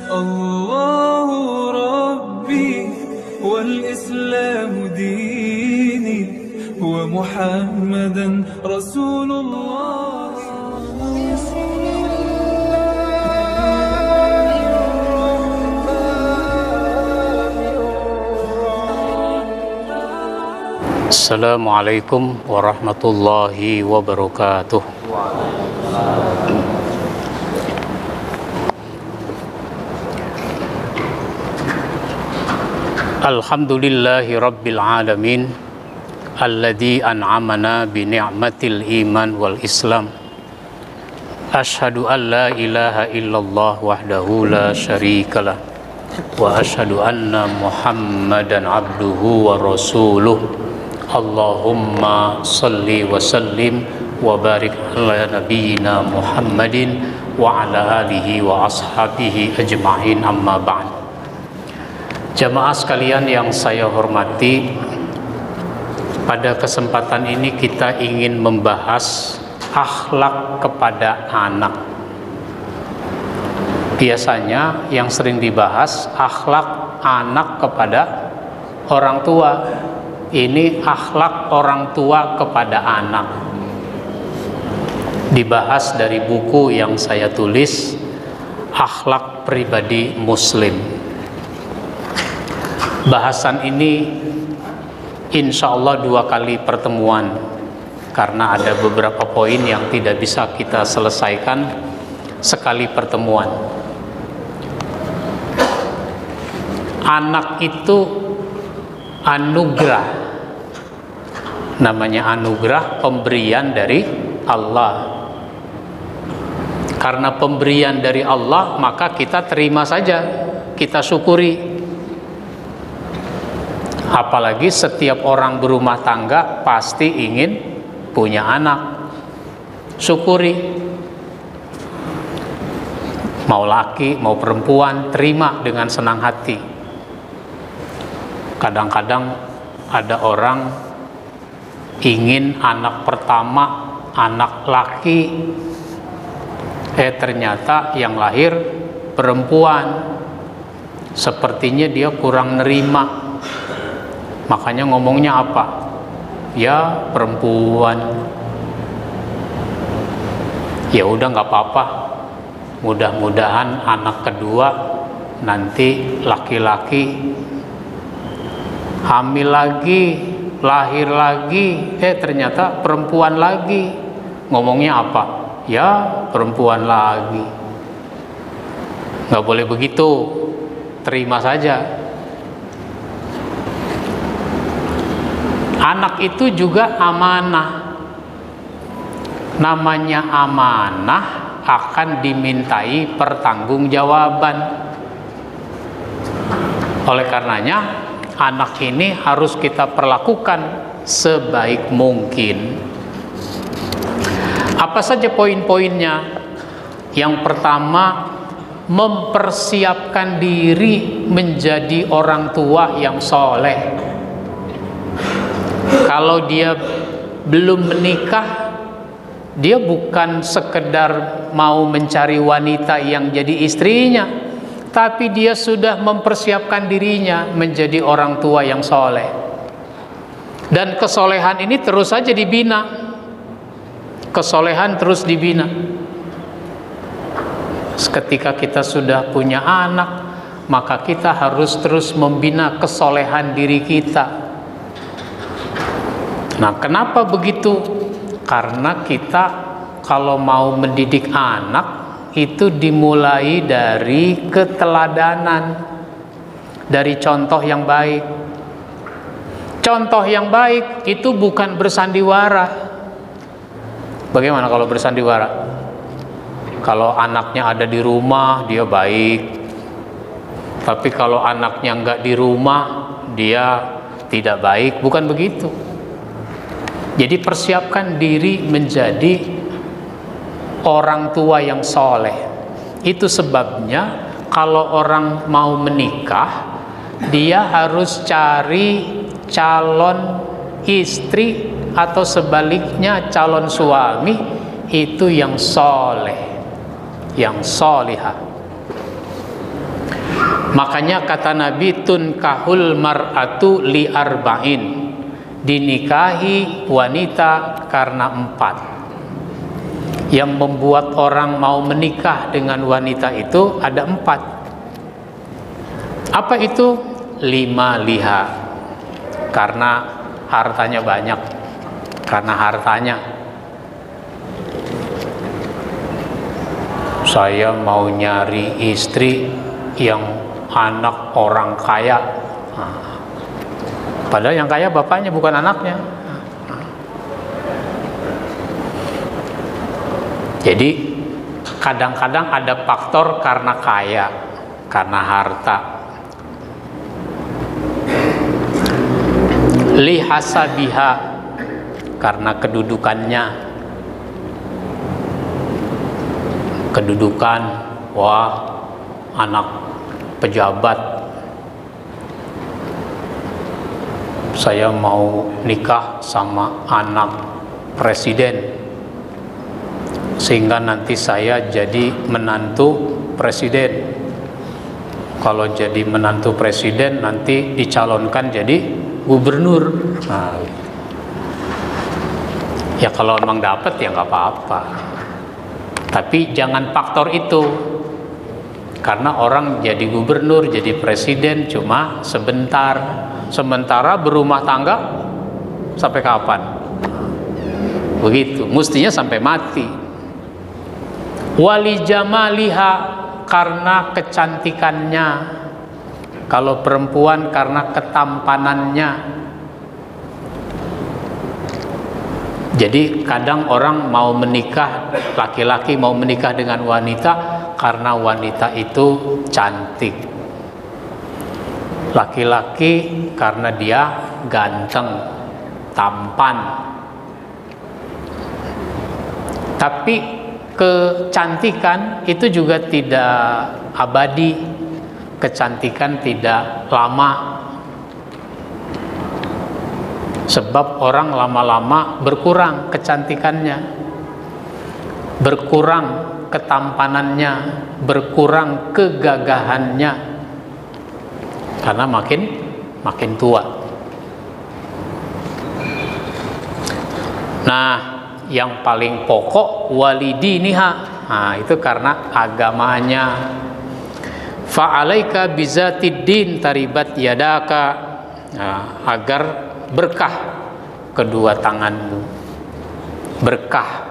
الله ربي والإسلام ديني ومحمدا رسول الله. Assalamualaikum warahmatullahi wabarakatuh. Alhamdulillahi rabbil alamin alladzi an'amana bi ni'matil iman wal islam. Asyhadu an la ilaha illallah wahdahu la syarikalah wa asyhadu anna Muhammadan abduhu wa rasuluh. Allahumma salli wa sallim wa barik ala nabiyyina Muhammadin wa ala alihi wa ashabihi ajma'in, amma ba'd. Jamaah sekalian yang saya hormati, pada kesempatan ini kita ingin membahas akhlak kepada anak. Biasanya yang sering dibahas akhlak anak kepada orang tua. Ini akhlak orang tua kepada anak. Dibahas dari buku yang saya tulis, Akhlak Pribadi Muslim. Bahasan ini insya Allah 2 kali pertemuan, karena ada beberapa poin yang tidak bisa kita selesaikan sekali pertemuan. Anak itu anugerah, namanya anugerah, pemberian dari Allah. Karena pemberian dari Allah, maka kita terima saja, kita syukuri. Apalagi setiap orang berumah tangga pasti ingin punya anak. Syukuri. Mau laki, mau perempuan, terima dengan senang hati. Kadang-kadang ada orang ingin anak pertama anak laki, ternyata yang lahir perempuan. Sepertinya dia kurang nerima, makanya ngomongnya apa? Ya perempuan. Ya udah nggak apa-apa, mudah-mudahan anak kedua nanti laki-laki, hamil lagi, lahir lagi, ternyata perempuan lagi. Ngomongnya apa? Ya perempuan lagi. Nggak boleh begitu, terima saja. Anak itu juga amanah. Namanya amanah akan dimintai pertanggungjawaban. Oleh karenanya anak ini harus kita perlakukan sebaik mungkin. Apa saja poin-poinnya? Yang pertama, mempersiapkan diri menjadi orang tua yang soleh. Kalau dia belum menikah, dia bukan sekedar mau mencari wanita yang jadi istrinya, tapi dia sudah mempersiapkan dirinya menjadi orang tua yang soleh. Dan kesolehan ini terus saja dibina. Kesolehan terus dibina. Ketika kita sudah punya anak, maka kita harus terus membina kesolehan diri kita. Nah, kenapa begitu? Karena kita kalau mau mendidik anak, itu dimulai dari keteladanan, dari contoh yang baik. Contoh yang baik itu bukan bersandiwara. Bagaimana kalau bersandiwara? Kalau anaknya ada di rumah, dia baik. Tapi kalau anaknya nggak di rumah, dia tidak baik. Bukan begitu. Jadi persiapkan diri menjadi orang tua yang soleh. Itu sebabnya kalau orang mau menikah, dia harus cari calon istri atau sebaliknya calon suami itu yang soleh, yang solihah. Makanya kata Nabi, tunkahul mar'atu li arba'in, dinikahi wanita karena 4. Yang membuat orang mau menikah dengan wanita itu ada 4. Apa itu? 5 liha, karena hartanya banyak. Karena hartanya, saya mau nyari istri yang anak orang kaya. Padahal yang kaya bapaknya, bukan anaknya. Jadi kadang-kadang ada faktor karena kaya, karena harta. Li hasabiha, karena kedudukannya. Kedudukan, wah, anak pejabat, saya mau nikah sama anak presiden, sehingga nanti saya jadi menantu presiden. Kalau jadi menantu presiden, nanti dicalonkan jadi gubernur. Nah, ya kalau emang dapat ya nggak apa-apa, tapi jangan faktor itu. Karena orang jadi gubernur, jadi presiden cuma sebentar. Sementara berumah tangga sampai kapan? Begitu, mestinya sampai mati. Wali jamaliha, karena kecantikannya. Kalau perempuan karena ketampanannya. Jadi kadang orang mau menikah, laki-laki mau menikah dengan wanita karena wanita itu cantik. Laki-laki karena dia ganteng, tampan. Tapi kecantikan itu juga tidak abadi. Kecantikan tidak lama. Sebab orang lama-lama berkurang kecantikannya, berkurang ketampanannya, berkurang kegagahannya, karena makin tua. Nah, yang paling pokok walidiniha, nah itu karena agamanya. Fa'alaika bizatid din taribat yadaka, nah, agar berkah kedua tanganmu, berkah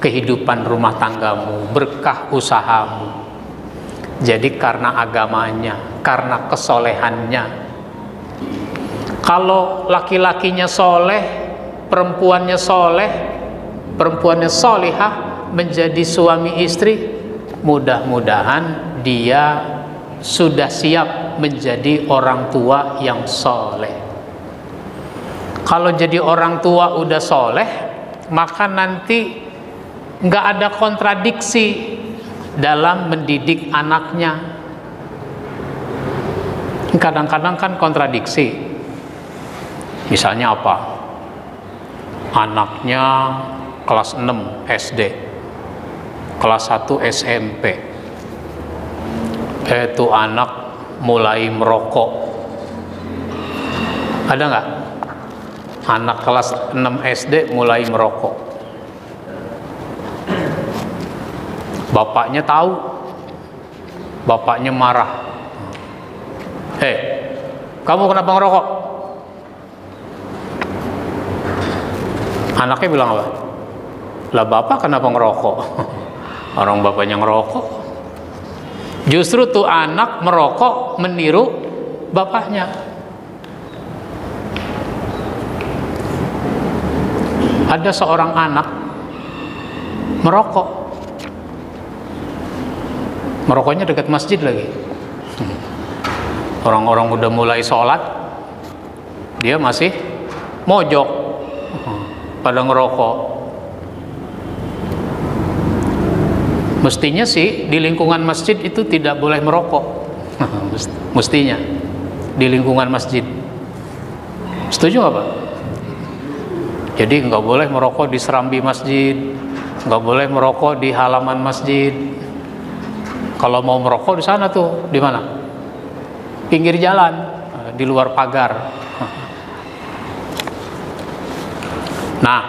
kehidupan rumah tanggamu, berkah usahamu. Jadi karena agamanya, karena kesolehannya. Kalau laki-lakinya soleh, perempuannya soleh, perempuannya solihah, menjadi suami istri, mudah-mudahan dia sudah siap menjadi orang tua yang soleh. Kalau jadi orang tua udah soleh, maka nanti nggak ada kontradiksi dalam mendidik anaknya. Kadang-kadang kan kontradiksi. Misalnya apa? Anaknya kelas 6 SD, kelas 1 SMP. Itu anak mulai merokok. Ada nggak? Anak kelas 6 SD mulai merokok. Bapaknya tahu, bapaknya marah. Kamu kenapa ngerokok? Anaknya bilang apa? Lah bapak kenapa ngerokok? Orang bapaknya ngerokok. Justru tuh anak merokok meniru bapaknya. Ada seorang anak merokok. Merokoknya dekat masjid lagi. Orang-orang udah mulai sholat, dia masih mojok pada ngerokok. Mestinya sih di lingkungan masjid itu tidak boleh merokok. Mestinya di lingkungan masjid. Setuju nggak Pak? Jadi nggak boleh merokok di serambi masjid, nggak boleh merokok di halaman masjid. Kalau mau merokok di sana tuh, di mana? Pinggir jalan, di luar pagar. Nah,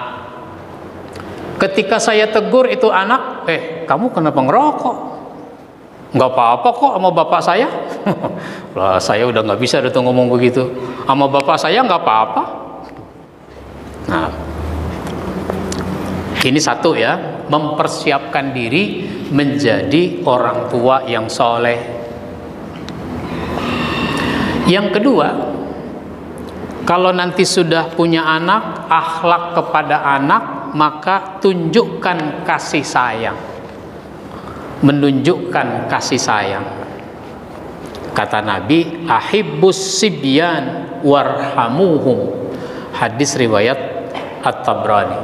ketika saya tegur itu anak, kamu kenapa ngerokok? Nggak apa-apa kok sama bapak saya. Lah, saya udah nggak bisa tuh ngomong begitu. Sama bapak saya nggak apa-apa. Nah, ini satu ya, mempersiapkan diri menjadi orang tua yang soleh. Yang kedua, kalau nanti sudah punya anak, akhlak kepada anak, maka tunjukkan kasih sayang. Menunjukkan kasih sayang. Kata Nabi, ahibbus sibyan warhamuhum. Hadis riwayat At-Tabrani.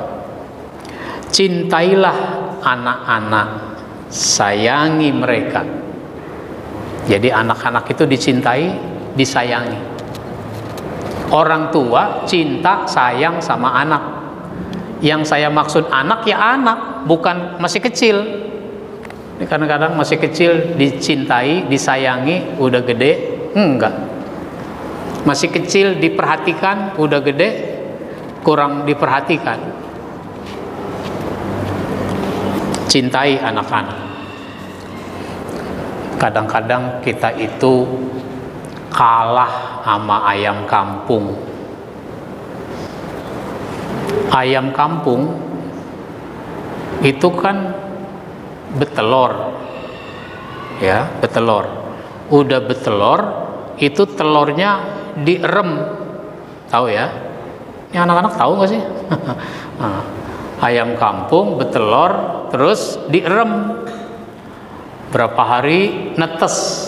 Cintailah anak-anak, sayangi mereka. Jadi anak-anak itu dicintai, disayangi. Orang tua cinta, sayang sama anak. Yang saya maksud anak ya anak, bukan masih kecil. Kadang-kadang masih kecil dicintai, disayangi, udah gede enggak. Masih kecil diperhatikan, udah gede kurang diperhatikan. Cintai anak-anak. Kadang-kadang kita itu kalah sama ayam kampung. Ayam kampung itu kan betelor, ya, betelor. Udah betelor, itu telurnya direm, tahu ya? Ini anak-anak tahu nggak sih? Nah, ayam kampung betelor, terus direm. Berapa hari netes.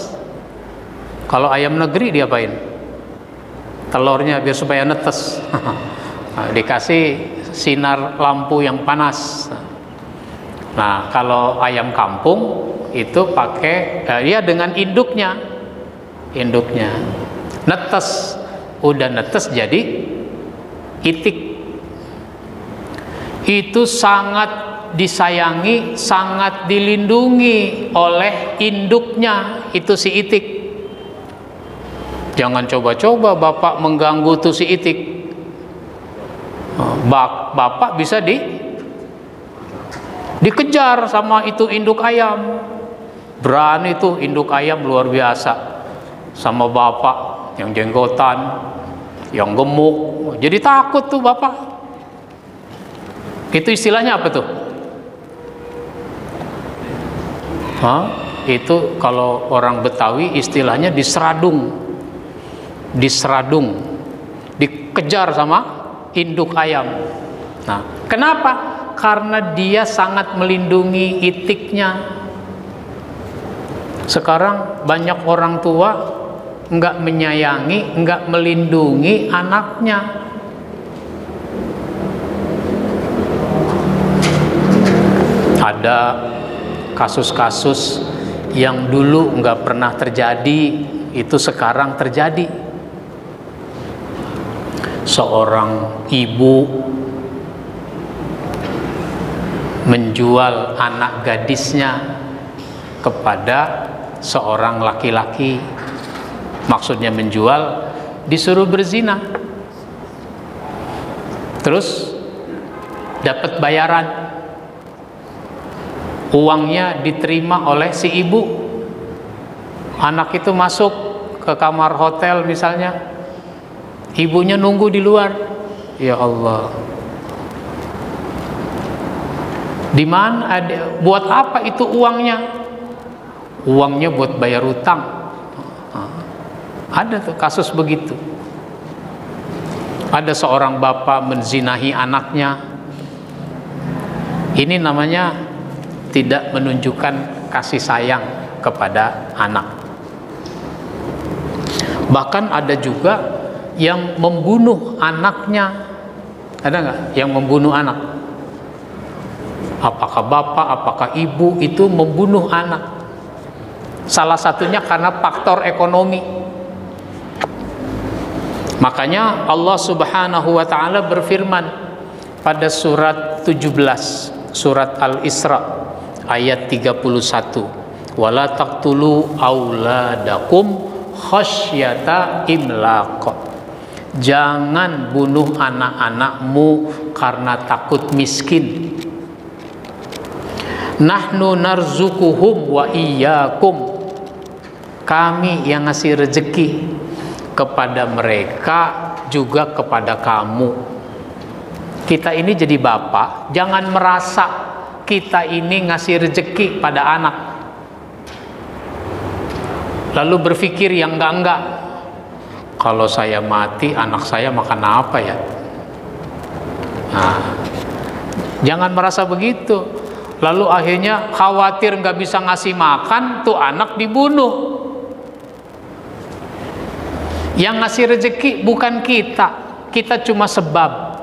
Kalau ayam negeri diapain? Telurnya biar supaya netes. Nah, dikasih sinar lampu yang panas. Nah, kalau ayam kampung itu pakai dia dengan induknya. Induknya netes, udah netes jadi itik. Itu sangat disayangi, sangat dilindungi oleh induknya, itu si itik. Jangan coba-coba bapak mengganggu tuh si itik. Bapak bisa dikejar sama itu induk ayam. Berani tuh induk ayam luar biasa sama bapak yang jenggotan, yang gemuk. Jadi takut tuh bapak. Itu istilahnya apa tuh? Itu kalau orang Betawi istilahnya diseradung. Diseradung, dikejar sama induk ayam. Nah, kenapa? Karena dia sangat melindungi itiknya. Sekarang banyak orang tua nggak menyayangi, nggak melindungi anaknya. Ada kasus-kasus yang dulu nggak pernah terjadi, itu sekarang terjadi. Seorang ibu menjual anak gadisnya kepada seorang laki-laki. Maksudnya menjual, disuruh berzina. Terus dapat bayaran. Uangnya diterima oleh si ibu. Anak itu masuk ke kamar hotel misalnya. Ibunya nunggu di luar. Ya Allah. Di mana ada? Buat apa itu uangnya? Uangnya buat bayar utang. Ada tuh kasus begitu. Ada seorang bapak menzinahi anaknya. Ini namanya tidak menunjukkan kasih sayang kepada anak. Bahkan ada juga yang membunuh anaknya. Ada nggak yang membunuh anak? Apakah bapak, apakah ibu itu membunuh anak? Salah satunya karena faktor ekonomi. Makanya Allah Subhanahu wa taala berfirman pada surat 17, surat Al-Isra ayat 31. wala taqtulu auladakum khasyata imlaq. Jangan bunuh anak-anakmu karena takut miskin. Nahnu narzukuhum wa iyyakum. Kami yang ngasih rezeki kepada mereka juga kepada kamu. Kita ini jadi bapak, jangan merasa kita ini ngasih rezeki pada anak lalu berpikir yang enggak. Kalau saya mati, anak saya makan apa ya? Nah, jangan merasa begitu. Lalu akhirnya khawatir nggak bisa ngasih makan, tuh anak dibunuh. Yang ngasih rezeki bukan kita, kita cuma sebab.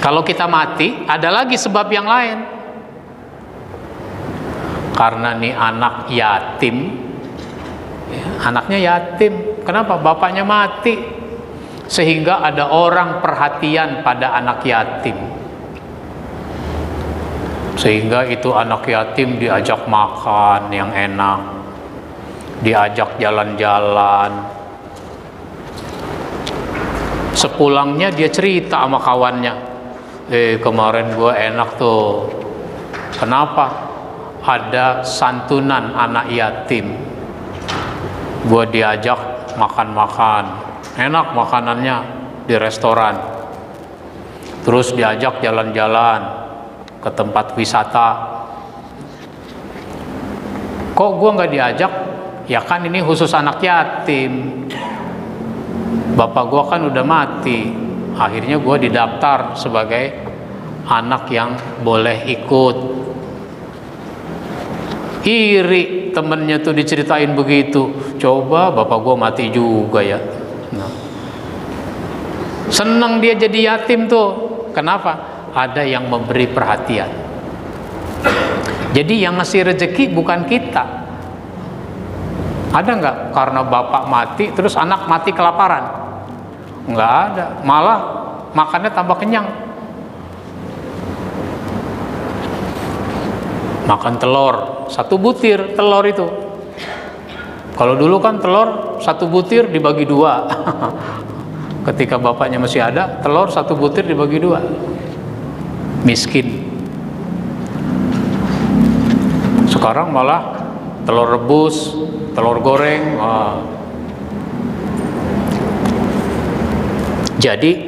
Kalau kita mati, ada lagi sebab yang lain. Karena nih anak yatim, anaknya yatim. Kenapa? Bapaknya mati. Sehingga ada orang perhatian pada anak yatim. Sehingga itu anak yatim diajak makan yang enak, diajak jalan-jalan. Sepulangnya dia cerita sama kawannya, kemarin gue enak tuh. Kenapa? Ada santunan anak yatim, gue diajak makan-makan, enak makanannya di restoran. Terus diajak jalan-jalan ke tempat wisata. Kok gue nggak diajak? Ya kan ini khusus anak yatim, bapak gue kan udah mati. Akhirnya gue didaftar sebagai anak yang boleh ikut. Iri temennya tuh diceritain begitu, coba bapak gue mati juga ya. Nah, seneng dia jadi yatim tuh. Kenapa? Ada yang memberi perhatian. Jadi yang ngasih rezeki bukan kita. Ada nggak karena bapak mati terus anak mati kelaparan? Nggak ada, malah makannya tambah kenyang. Makan telur, 1 butir telur itu. Kalau dulu kan telur 1 butir dibagi 2. Ketika bapaknya masih ada, telur 1 butir dibagi 2. Miskin. Sekarang malah telur rebus, telur goreng. Jadi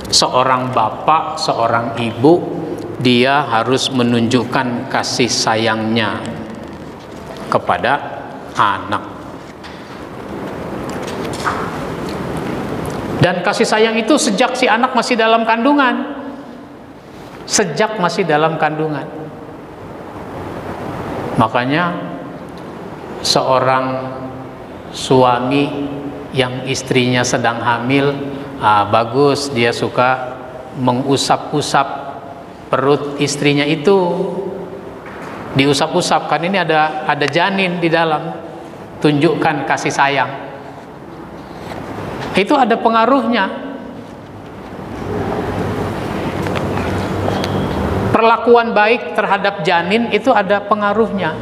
seorang bapak, seorang ibu, dia harus menunjukkan kasih sayangnya kepada anak. Dan kasih sayang itu sejak si anak masih dalam kandungan. Sejak masih dalam kandungan. Makanya seorang suami yang istrinya sedang hamil, bagus dia suka mengusap-usap perut istrinya itu, diusap-usap kan ini ada janin di dalam, tunjukkan kasih sayang. Itu ada pengaruhnya. Perlakuan baik terhadap janin itu ada pengaruhnya.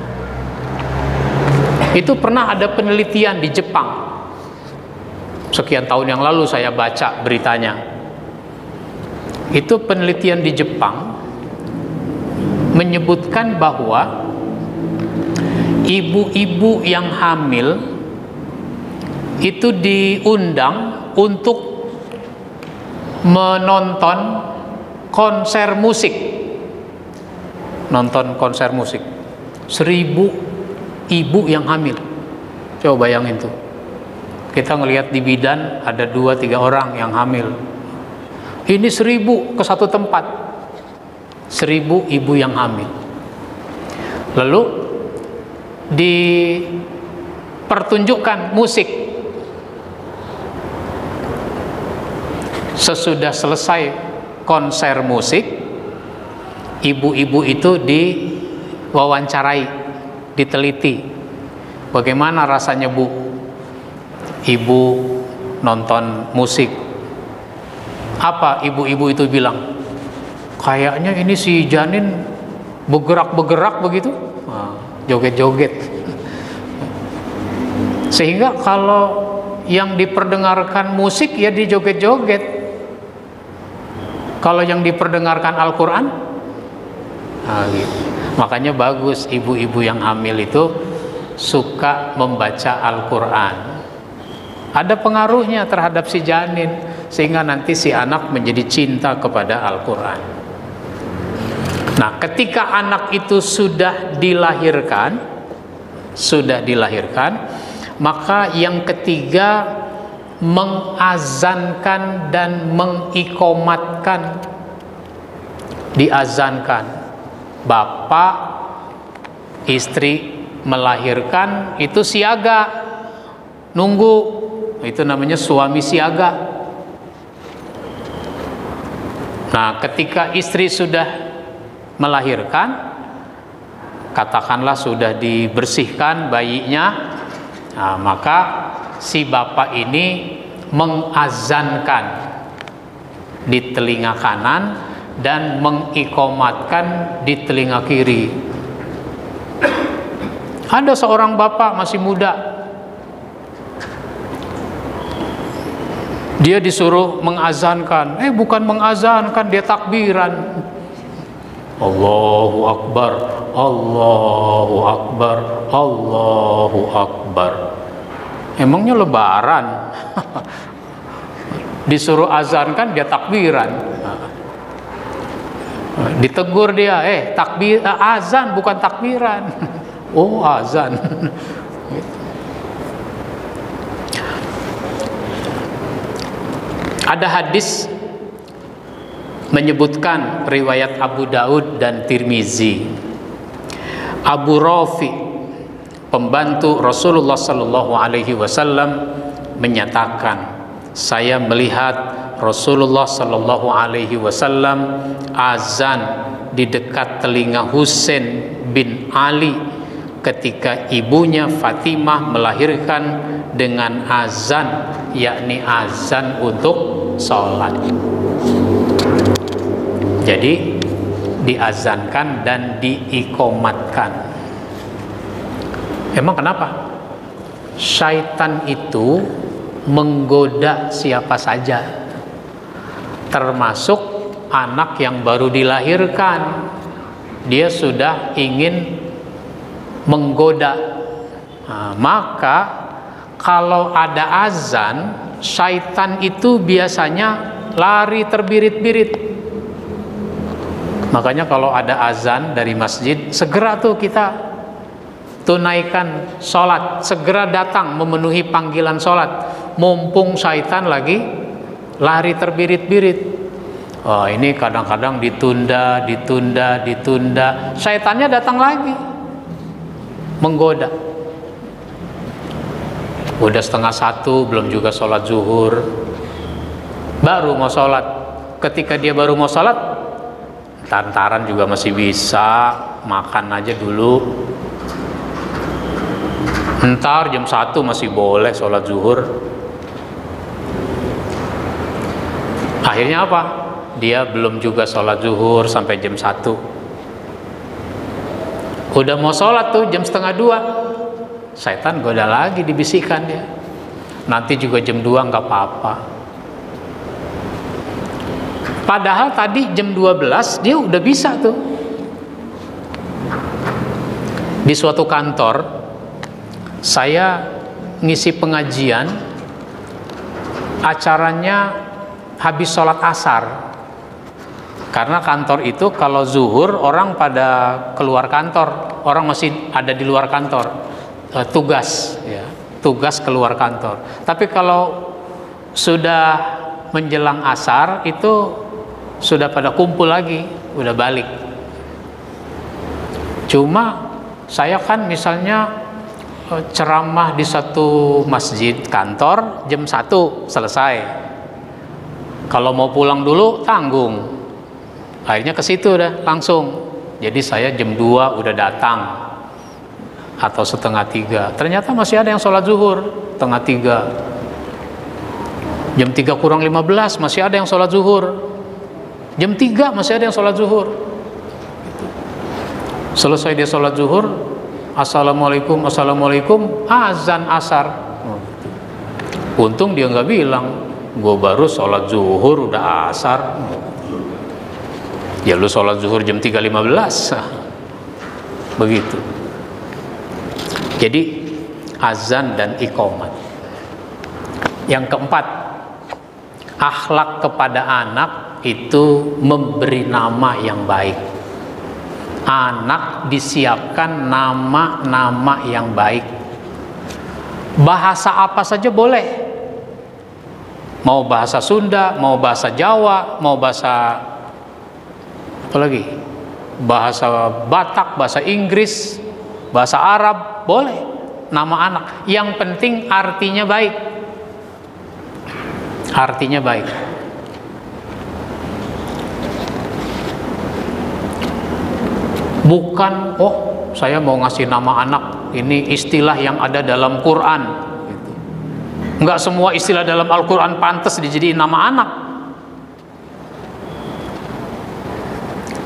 Itu pernah ada penelitian di Jepang. Sekian tahun yang lalu saya baca beritanya. Itu penelitian di Jepang menyebutkan bahwa ibu-ibu yang hamil itu diundang untuk menonton konser musik. Nonton konser musik. 1.000 ibu yang hamil. Coba bayangin tuh. Kita ngelihat di bidan ada 2-3 orang yang hamil. Ini 1.000 ke satu tempat. 1.000 ibu yang hamil. Lalu dipertunjukkan musik. Sesudah selesai konser musik, ibu-ibu itu diwawancarai, diteliti. Bagaimana rasanya Bu? Ibu nonton musik. Apa ibu-ibu itu bilang? Kayaknya ini si janin bergerak-bergerak begitu. joget-joget. Sehingga kalau yang diperdengarkan musik ya dijoget-joget. Kalau yang diperdengarkan Al-Quran, gitu. Makanya bagus ibu-ibu yang hamil itu suka membaca Al-Quran. Ada pengaruhnya terhadap si janin, sehingga nanti si anak menjadi cinta kepada Al-Quran. Nah, ketika anak itu sudah dilahirkan, maka yang ketiga mengazankan dan mengiqomatkan. Diazankan, bapak istri melahirkan itu siaga, nunggu, itu namanya suami siaga. Nah, ketika istri sudah melahirkan, katakanlah sudah dibersihkan bayinya, nah, maka si bapak ini mengazankan di telinga kanan dan mengiqomatkan di telinga kiri. Ada seorang bapak masih muda, dia disuruh mengazankan, bukan mengazankan, dia takbiran. Allahu Akbar, Allahu Akbar, Allahu Akbar. Emangnya lebaran? Disuruh azankan dia takbiran. Ditegur dia, takbir, azan bukan takbiran. Oh, azan. Ada hadis menyebutkan riwayat Abu Daud dan Tirmizi. Abu Rafi, pembantu Rasulullah Sallallahu Alaihi Wasallam, menyatakan, saya melihat Rasulullah Sallallahu Alaihi Wasallam azan di dekat telinga Husain bin Ali ketika ibunya Fatimah melahirkan dengan azan, yakni azan untuk sholat. Jadi diazankan dan diiqomatkan. Emang kenapa? Syaitan itu menggoda siapa saja, termasuk anak yang baru dilahirkan. Dia sudah ingin menggoda. Nah, maka kalau ada azan, syaitan itu biasanya lari terbirit-birit. Makanya kalau ada azan dari masjid, segera tuh kita tunaikan sholat, segera datang memenuhi panggilan sholat, mumpung syaitan lagi lari terbirit-birit. Oh, ini kadang-kadang ditunda, syaitannya datang lagi menggoda. Udah 12:30 belum juga sholat zuhur, baru mau sholat. Ketika dia baru mau sholat, lantaran juga masih bisa, makan aja dulu. Ntar jam 1 masih boleh sholat zuhur. Akhirnya apa? Dia belum juga sholat zuhur sampai jam 1. Udah mau sholat tuh jam 1:30, setan goda lagi, dibisikkan dia. Nanti juga jam 2 nggak apa-apa. Padahal tadi jam 12 dia udah bisa tuh. Di suatu kantor, saya ngisi pengajian, acaranya habis sholat asar. Karena kantor itu kalau zuhur orang pada keluar kantor, orang masih ada di luar kantor, tugas, ya, tugas keluar kantor. Tapi kalau sudah menjelang asar itu sudah pada kumpul lagi, udah balik. Cuma saya kan misalnya ceramah di satu masjid kantor jam 1 selesai. Kalau mau pulang dulu tanggung. Akhirnya ke situ udah langsung. Jadi saya jam 2 udah datang atau 2:30. Ternyata masih ada yang sholat zuhur 2:30. Jam 3:15 masih ada yang sholat zuhur. Jam 3 masih ada yang sholat zuhur. Selesai dia sholat zuhur, assalamualaikum, assalamualaikum, azan asar. Untung dia nggak bilang, gue baru sholat zuhur udah asar. Ya lu sholat zuhur jam 3.15. Begitu. Jadi azan dan iqamat. Yang keempat, akhlak kepada anak itu memberi nama yang baik. Anak disiapkan nama-nama yang baik. Bahasa apa saja boleh. Mau bahasa Sunda, mau bahasa Jawa, mau bahasa apa lagi? Bahasa Batak, bahasa Inggris, bahasa Arab, boleh. Nama anak. Yang penting artinya baik. Artinya baik. Bukan, oh saya mau ngasih nama anak, ini istilah yang ada dalam Quran. Enggak semua istilah dalam Al-Quran pantas dijadiin nama anak.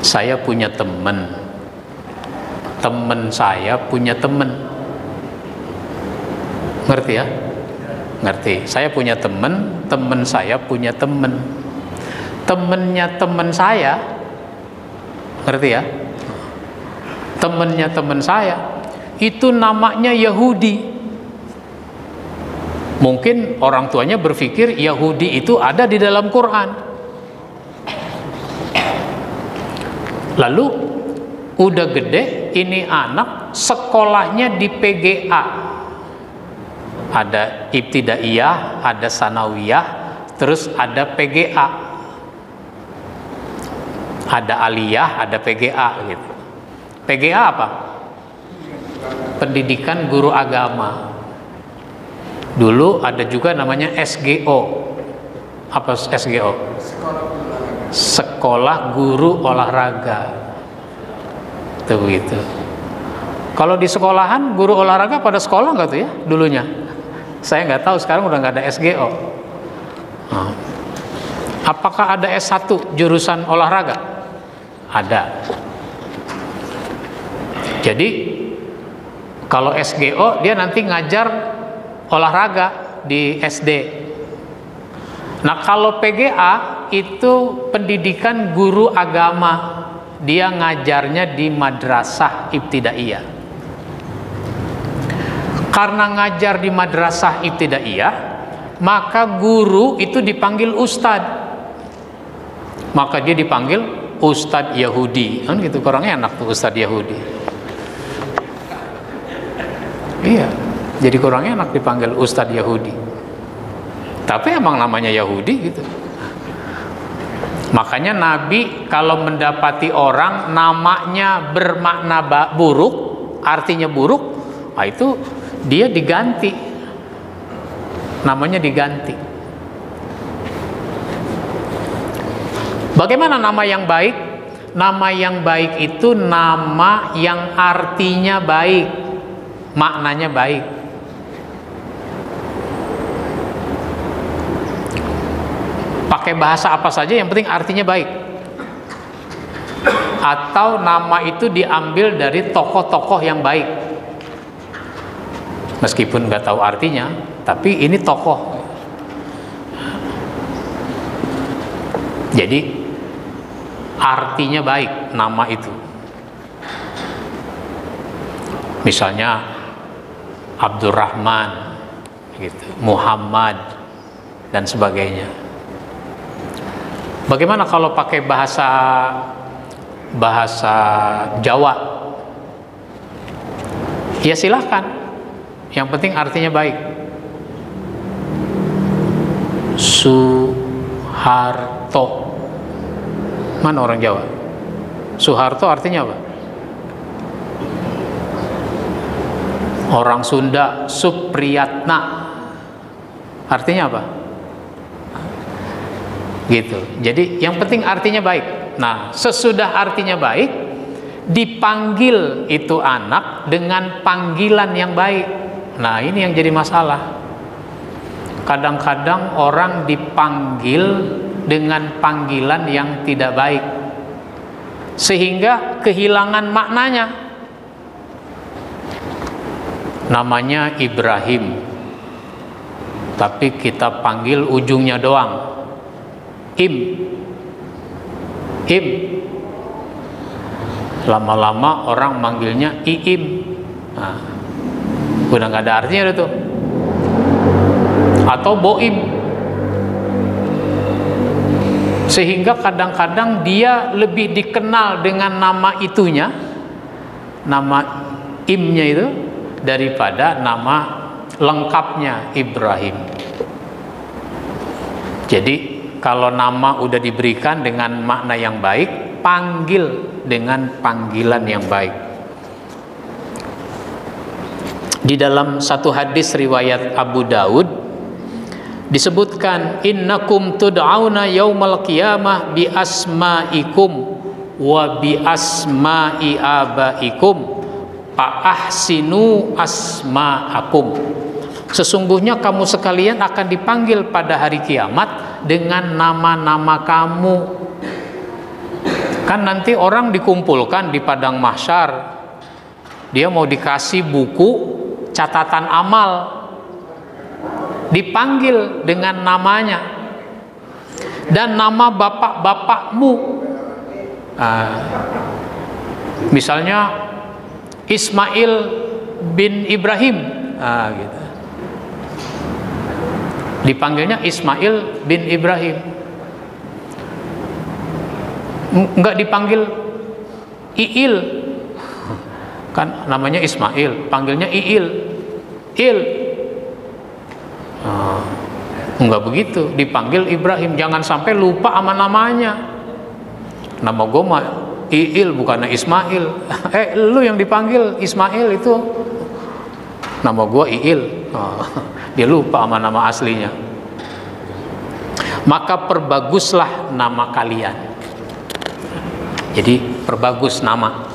Saya punya teman saya punya teman. Ngerti ya? Ngerti. Saya punya teman saya punya teman. Temennya teman saya, ngerti ya? Temennya teman saya itu namanya Yahudi. Mungkin orang tuanya berpikir Yahudi itu ada di dalam Quran. Lalu udah gede, ini anak sekolahnya di PGA. Ada ibtidaiyah, ada sanawiyah, terus ada PGA. Ada aliyah, ada PGA gitu. PGA apa? Pendidikan Guru Agama. Dulu ada juga namanya SGO. Apa SGO? Sekolah Guru Olahraga. Itu begitu. Kalau di sekolahan guru olahraga pada sekolah nggak tuh ya dulunya? Saya nggak tahu, sekarang udah nggak ada SGO. Apakah ada S1 jurusan olahraga? Ada. Jadi kalau SGO dia nanti ngajar olahraga di SD. Nah kalau PGA itu pendidikan guru agama, dia ngajarnya di madrasah ibtidaiyah. Karena ngajar di madrasah ibtidaiyah, maka guru itu dipanggil ustad. Maka dia dipanggil Ustadz Yahudi. Kan gitu, orangnya enak tuh Ustadz Yahudi. Iya, jadi kurang enak dipanggil Ustadz Yahudi. Tapi emang namanya Yahudi gitu. Makanya Nabi kalau mendapati orang namanya bermakna buruk, artinya buruk, nah itu dia diganti. Namanya diganti. Bagaimana nama yang baik? Nama yang baik itu nama yang artinya baik. Maknanya baik. Pakai bahasa apa saja yang penting artinya baik. Atau nama itu diambil dari tokoh-tokoh yang baik. Meskipun nggak tahu artinya, tapi ini tokoh. Jadi artinya baik nama itu. Misalnya Abdurrahman gitu, Muhammad dan sebagainya. Bagaimana kalau pakai bahasa Jawa? Ya silahkan, yang penting artinya baik. Soeharto, mana orang Jawa? Soeharto artinya apa? Orang Sunda Supriyatna, artinya apa? Gitu. Jadi yang penting artinya baik. Nah, sesudah artinya baik, dipanggil itu anak dengan panggilan yang baik. Nah, ini yang jadi masalah. Kadang-kadang orang dipanggil dengan panggilan yang tidak baik. sehingga kehilangan maknanya. Namanya Ibrahim, tapi kita panggil ujungnya doang, Im. Lama-lama orang manggilnya Iim. Nah, udah nggak ada artinya itu. Atau Boim. Sehingga kadang-kadang dia lebih dikenal dengan nama itunya, nama Imnya itu, daripada nama lengkapnya Ibrahim. Jadi kalau nama udah diberikan dengan makna yang baik, panggil dengan panggilan yang baik. Di dalam satu hadis riwayat Abu Daud disebutkan, innakum tud'auna yaumal qiyamah bi asma'ikum wa bi asma'i abaikum fa ahsinu asma'akum. Sesungguhnya kamu sekalian akan dipanggil pada hari kiamat dengan nama-nama kamu. Kan nanti orang dikumpulkan di padang mahsyar, dia mau dikasih buku catatan amal, dipanggil dengan namanya dan nama bapak-bapakmu. Misalnya Ismail bin Ibrahim, gitu. Dipanggilnya Ismail bin Ibrahim, enggak dipanggil Iil, kan namanya Ismail, panggilnya Iil, enggak begitu, dipanggil Ibrahim. Jangan sampai lupa sama namanya. Nama gue mah Iil bukannya Ismail. Lu yang dipanggil Ismail itu, nama gue Iil. Dia lupa sama nama aslinya. Maka perbaguslah nama kalian. Jadi perbagus nama.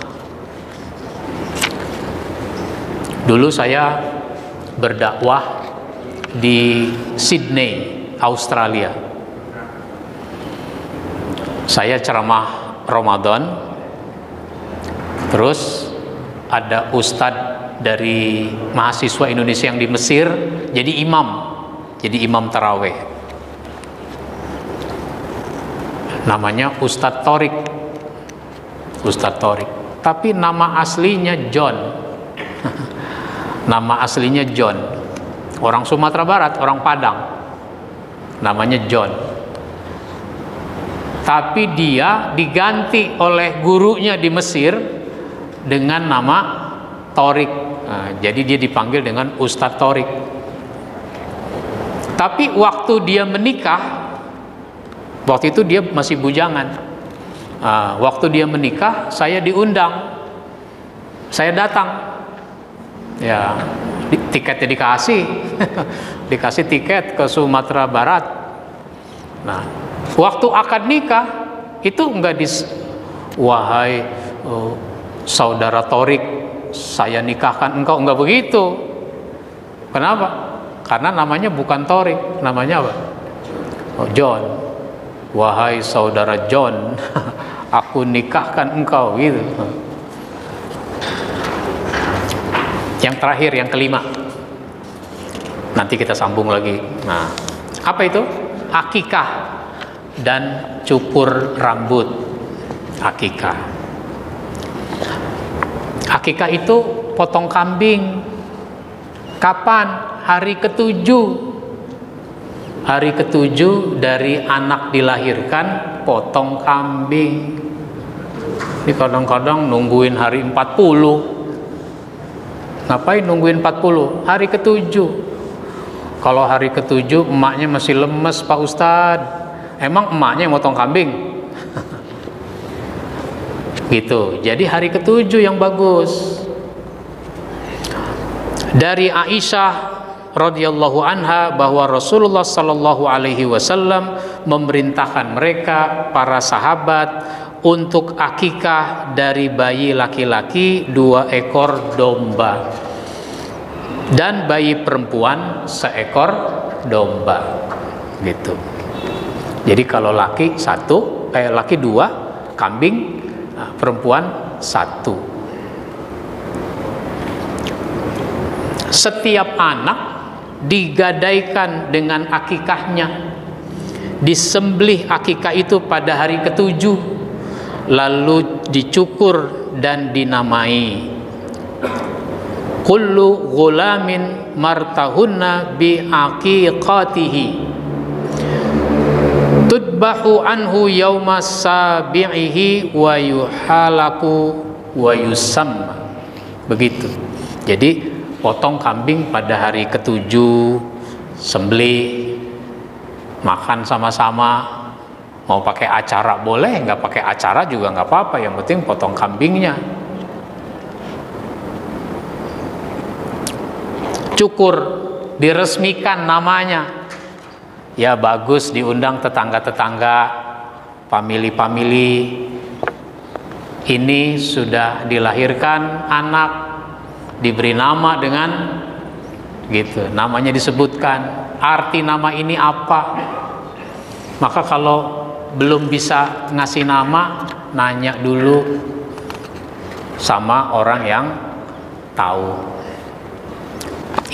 Dulu saya berdakwah di Sydney, Australia. Saya ceramah Ramadan, terus ada ustadz dari mahasiswa Indonesia yang di Mesir jadi imam taraweh. Namanya Ustadz Torik, tapi nama aslinya John. Nama aslinya John, orang Sumatera Barat, orang Padang, namanya John. Tapi dia diganti oleh gurunya di Mesir dengan nama Torik. Jadi dia dipanggil dengan Ustadz Torik. Tapi waktu dia menikah, waktu itu dia masih bujangan. Waktu dia menikah, saya diundang, saya datang. Ya, tiketnya dikasih, dikasih tiket ke Sumatera Barat. Nah, waktu akad nikah itu enggak wahai saudara Torik, saya nikahkan engkau, enggak begitu. Kenapa? Karena namanya bukan Torik, namanya apa? John. Wahai saudara John, aku nikahkan engkau, gitu. Yang terakhir, yang kelima, nanti kita sambung lagi. Nah, apa itu? Akikah dan cukur rambut. Akikah itu potong kambing. Kapan? Hari ke-7. Hari ke-7 dari anak dilahirkan, potong kambing. Ini kadang-kadang nungguin hari 40. Ngapain nungguin 40? Hari ke-7. Kalau hari ke-7 emaknya masih lemes, Pak Ustadz. Emang emaknya yang motong kambing? Gitu. Jadi hari ke-7 yang bagus. Dari Aisyah radhiyallahu anha bahwa Rasulullah sallallahu alaihi wasallam memerintahkan mereka, para sahabat, untuk akikah dari bayi laki-laki 2 ekor domba dan bayi perempuan 1 ekor domba, gitu. Jadi kalau laki 2 kambing, perempuan 1. Setiap anak digadaikan dengan akikahnya, disembelih akikah itu pada hari ke-7, lalu dicukur dan dinamai. Kullu ghulamin martahunna bi aqiqatihi tudbahu anhu yawma sabi'ihi wa yuhalaku wa yusamma. Begitu. Jadi potong kambing pada hari ke-7, sembelih, makan sama-sama. Mau pakai acara boleh, nggak pakai acara juga nggak apa-apa, yang penting potong kambingnya. Cukur, diresmikan namanya. Ya bagus, diundang tetangga-tetangga, famili-famili. Ini sudah dilahirkan anak, diberi nama dengan gitu, namanya disebutkan, arti nama ini apa. Maka kalau belum bisa ngasih nama, nanya dulu sama orang yang tahu.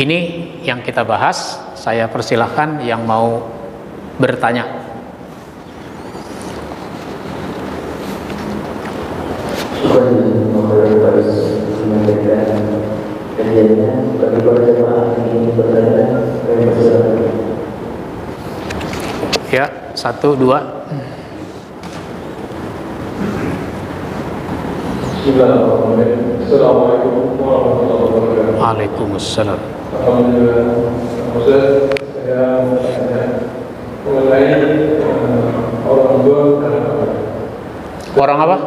Ini yang kita bahas. Saya persilahkan yang mau bertanya. Ya, 1, 2. Assalamualaikum warahmatullahi wabarakatuh. Waalaikumsalam. Alhamdulillah. Ustaz, saya mau tanya mengenai orang tua terhadap anak. Orang apa?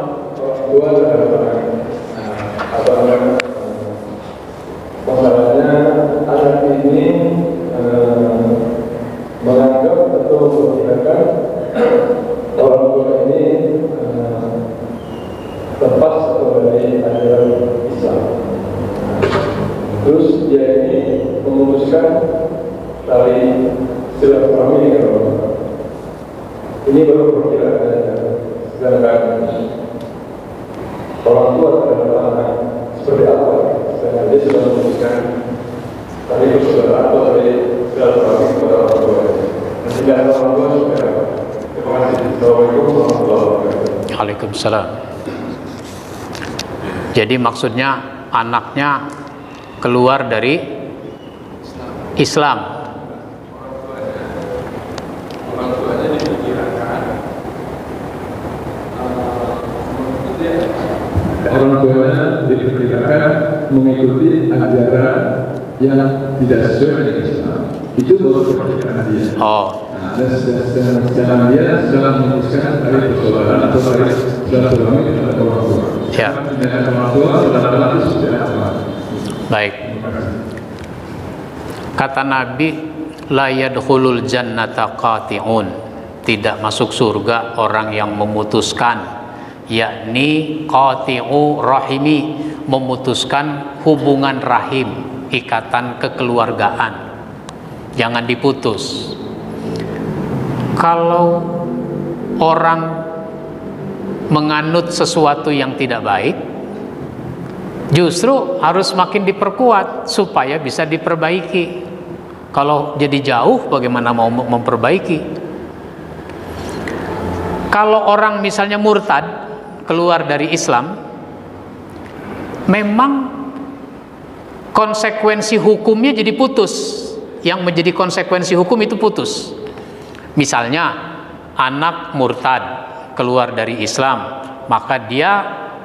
Orang tua terhadap anak. Apa namanya? Masalahnya anak ini menganggap atau memikirkan orang tua ini lepas dari ajaran Islam. Terus dia ini memutuskan tali silaturahmi dengan orang tua. Ini baru perkiraan, sedangkan orang tua terhadap anak seperti apa? Sedangkan dia sudah memutuskan tali persaudaraan atau tali silaturahmi kepada orang tua. Dan tidak ada orang tua seperti apa? Terima kasih. Assalamualaikum warahmatullahi wabarakatuh. Waalaikumsalam. Jadi maksudnya anaknya keluar dari Islam. Orang tuanya dipikirkan mengikuti ajaran yang tidak sesuai dengan Islam. Itu baru perpikiran dia. Oh. Dan dia sedang memutuskan tali persaudaraan atau tali silaturahmi kepada orang tua. Ya. Dengan orang tua saudara itu sudah apa? Baik. Kata Nabi, la yadkhulul jannata qati'un. Tidak masuk surga orang yang memutuskan, yakni qati'u rahimi, memutuskan hubungan rahim, ikatan kekeluargaan. Jangan diputus. Kalau orang menganut sesuatu yang tidak baik, justru harus makin diperkuat supaya bisa diperbaiki. Kalau jadi jauh, bagaimana mau memperbaiki? Kalau orang misalnya murtad, keluar dari Islam, memang konsekuensi hukumnya jadi putus. Yang menjadi konsekuensi hukum itu putus. Misalnya anak murtad keluar dari Islam, maka dia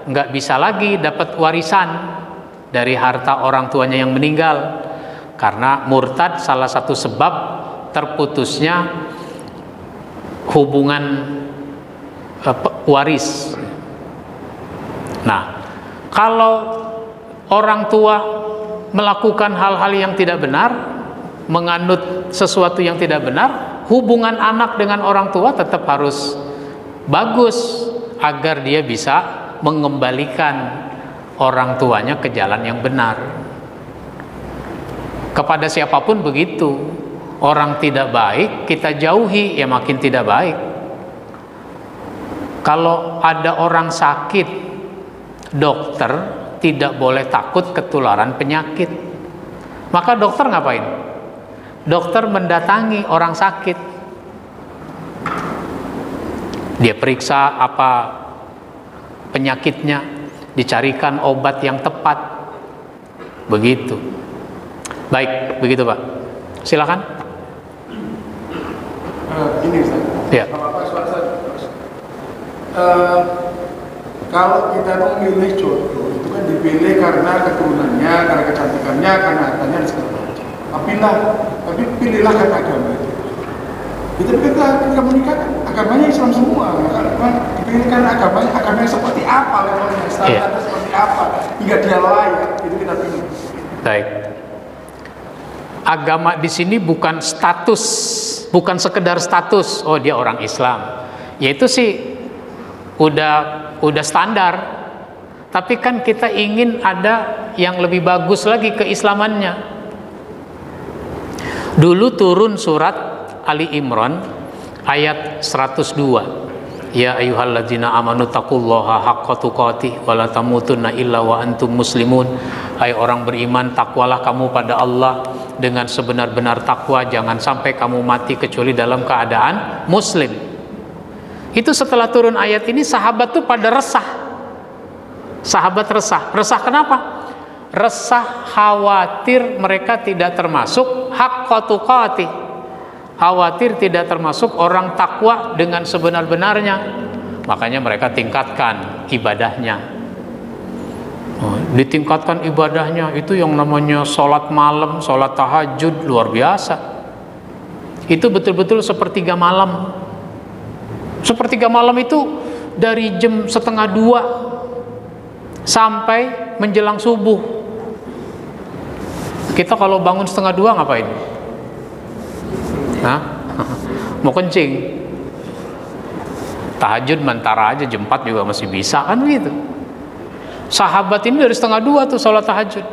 nggak bisa lagi dapat warisan dari harta orang tuanya yang meninggal, karena murtad salah satu sebab terputusnya hubungan waris. Nah, kalau orang tua melakukan hal-hal yang tidak benar, menganut sesuatu yang tidak benar, hubungan anak dengan orang tua tetap harus bagus agar dia bisa mengembalikan orang tuanya ke jalan yang benar. Kepada siapapun begitu. Orang tidak baik kita jauhi, ya makin tidak baik. Kalau ada orang sakit, dokter tidak boleh takut ketularan penyakit. Maka dokter ngapain? Dokter mendatangi orang sakit. Dia periksa apa penyakitnya, dicarikan obat yang tepat. Begitu. Baik, begitu Pak. Silakan. Ini Ustaz. Ya. Kalau kita memilih jodoh itu kan dipilih karena keturunannya, karena kecantikannya, karena hartanya dan segala macam. Tapi pilihlah karena agama itu. Itu kita menikah kan agamanya Islam semua. Kan dipilih karena agamanya seperti apa, levelnya, standarnya seperti apa, hingga dia layak. Itu kita pilih. Baik. Agama di sini bukan status, bukan sekedar status. Oh, dia orang Islam. Ya itu sih udah standar. Tapi kan kita ingin ada yang lebih bagus lagi keislamannya. Dulu turun surat Ali Imran ayat 102. Ya ayyuhalladzina amanu taqullaha haqqa tuqatih wa la tamutunna illa wa antum muslimun. Hai orang beriman, takwalah kamu pada Allah dengan sebenar-benar takwa, jangan sampai kamu mati kecuali dalam keadaan muslim. Itu setelah turun ayat ini sahabat tuh pada resah. Sahabat resah. Resah kenapa? Resah khawatir mereka tidak termasuk haqqa tuqatih. Khawatir tidak termasuk orang takwa dengan sebenar-benarnya. Makanya mereka tingkatkan ibadahnya. Ditingkatkan ibadahnya, itu yang namanya sholat malam, sholat tahajud, luar biasa. Itu betul-betul sepertiga malam. Sepertiga malam itu dari jam 1:30 sampai menjelang subuh. Kita kalau bangun 1:30 ngapain? Hah? Mau kencing. Tahajud mentara aja jam 4 juga masih bisa kan gitu. Sahabat ini dari 1:30 tuh sholat tahajud.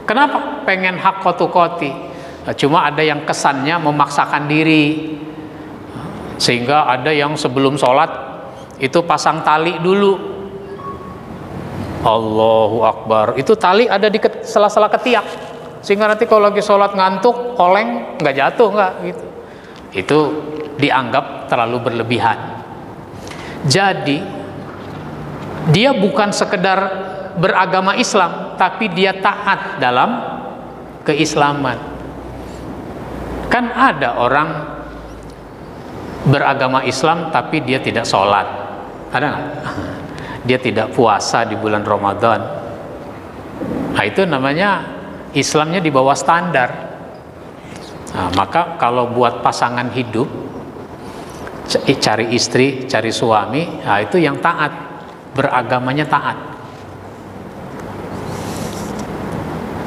Kenapa? Pengen haqqa tuqatih. Cuma ada yang kesannya memaksakan diri, sehingga ada yang sebelum sholat itu pasang tali dulu. Allahu Akbar. Itu tali ada di sela-sela ketiak, sehingga nanti kalau lagi sholat ngantuk, oleng, nggak jatuh, nggak gitu. Itu dianggap terlalu berlebihan. Jadi dia bukan sekedar beragama Islam, tapi dia taat dalam keislaman. Kan ada orang beragama Islam tapi dia tidak sholat, ada nggak? Dia tidak puasa di bulan Ramadan. Nah, itu namanya Islamnya di bawah standar. Nah, maka kalau buat pasangan hidup, cari istri, cari suami, nah itu yang taat, beragamanya taat.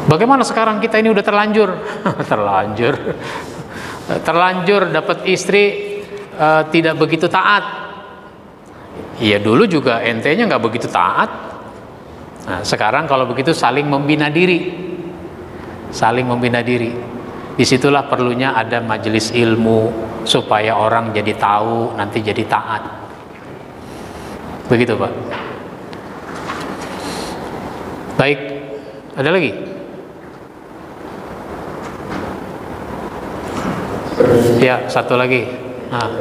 Bagaimana sekarang kita ini udah terlanjur terlanjur dapat istri tidak begitu taat. Iya, dulu juga ente-nya nggak begitu taat. Nah, sekarang kalau begitu saling membina diri. Disitulah perlunya ada majelis ilmu supaya orang jadi tahu, nanti jadi taat. Begitu Pak. Baik, ada lagi? Ya, satu lagi. Nah.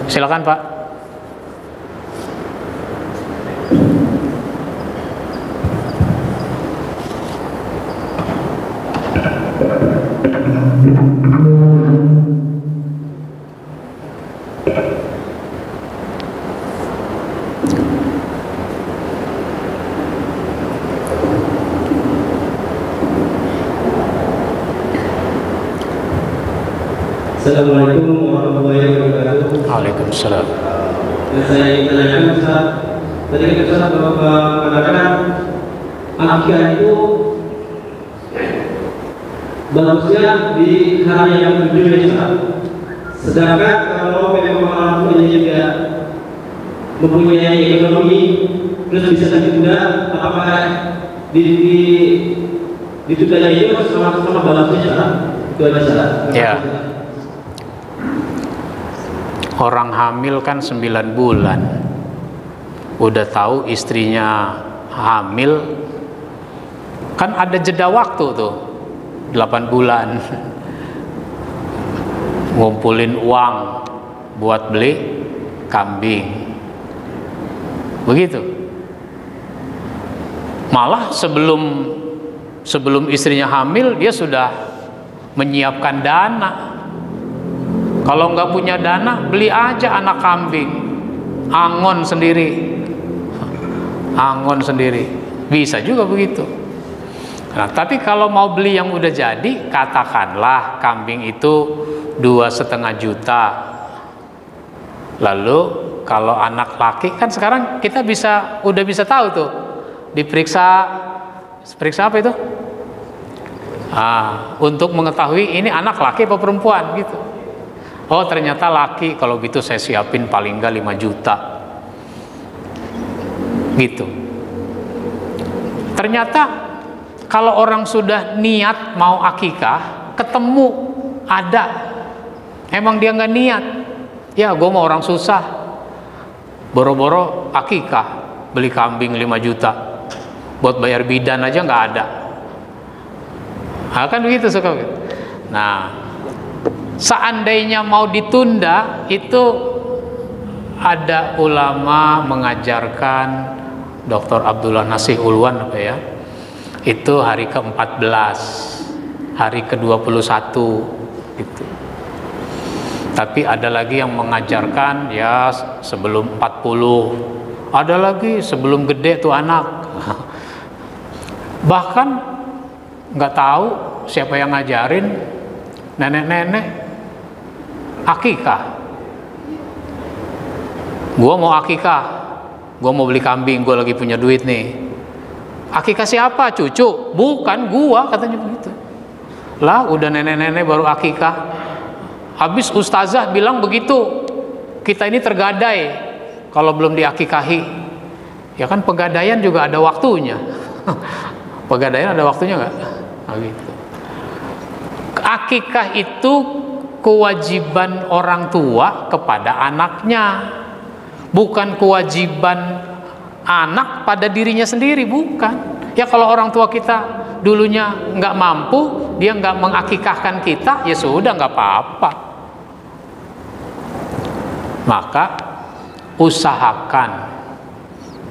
Silakan Pak. Assalamualaikum warahmatullahi wabarakatuh. Waalaikumsalam. Saya ingin tanyakan Ustaz, tadi Ustaz mengatakan akikah itu bagusnya di hari yang tujuh Ustaz. Sedangkan kalau memang orang tuanya juga mempunyai ekonomi terus bisa ditunda, apakah ditundanya itu sama bagusnya Ustaz? Itu aja Ustaz. Ya. Orang hamil kan 9 bulan, udah tahu istrinya hamil, kan ada jeda waktu tuh 8 bulan ngumpulin uang buat beli kambing, begitu. Malah sebelum istrinya hamil dia sudah menyiapkan dana. Kalau nggak punya dana, beli aja anak kambing, angon sendiri, bisa juga begitu. Nah, tapi kalau mau beli yang udah jadi, katakanlah kambing itu 2,5 juta. Lalu kalau anak laki, kan sekarang kita udah bisa tahu tuh, diperiksa apa itu? Untuk mengetahui ini anak laki atau perempuan gitu. Oh ternyata laki, kalau gitu saya siapin paling nggak 5 juta gitu. Ternyata kalau orang sudah niat mau akikah, ketemu ada, emang dia nggak niat, ya gue mau orang susah, boro-boro akikah, beli kambing 5 juta buat bayar bidan aja nggak ada. Kan begitu suka. Nah, seandainya mau ditunda, itu ada ulama mengajarkan, Dr. Abdullah Nasih Ulwan apa ya, itu hari ke-14, hari ke-21 gitu. Tapi ada lagi yang mengajarkan ya sebelum 40, ada lagi sebelum gede tuh anak. Bahkan nggak tahu siapa yang ngajarin, nenek-nenek akikah. Gua mau akikah, gua mau beli kambing, gua lagi punya duit nih. Akikah siapa? Cucu? Bukan gua, katanya begitu. Lah udah nenek-nenek baru akikah. Habis ustazah bilang begitu, kita ini tergadai kalau belum diakikahi. Ya kan pegadaian juga ada waktunya. Pegadaian ada waktunya nggak? Nah, gitu. Akikah itu kewajiban orang tua kepada anaknya, bukan kewajiban anak pada dirinya sendiri, bukan. Ya kalau orang tua kita dulunya nggak mampu, dia nggak mengakikahkan kita, ya sudah nggak apa-apa. Maka usahakan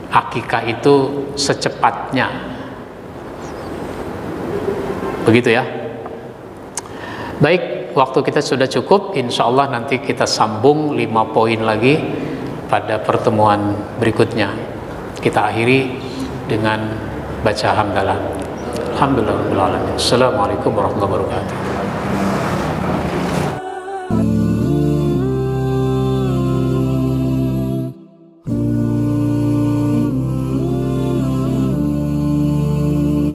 akikah itu secepatnya, begitu ya. Baik, waktu kita sudah cukup. Insya Allah nanti kita sambung 5 poin lagi pada pertemuan berikutnya. Kita akhiri dengan baca hamdalah. Alhamdulillah. Assalamualaikum warahmatullahi wabarakatuh.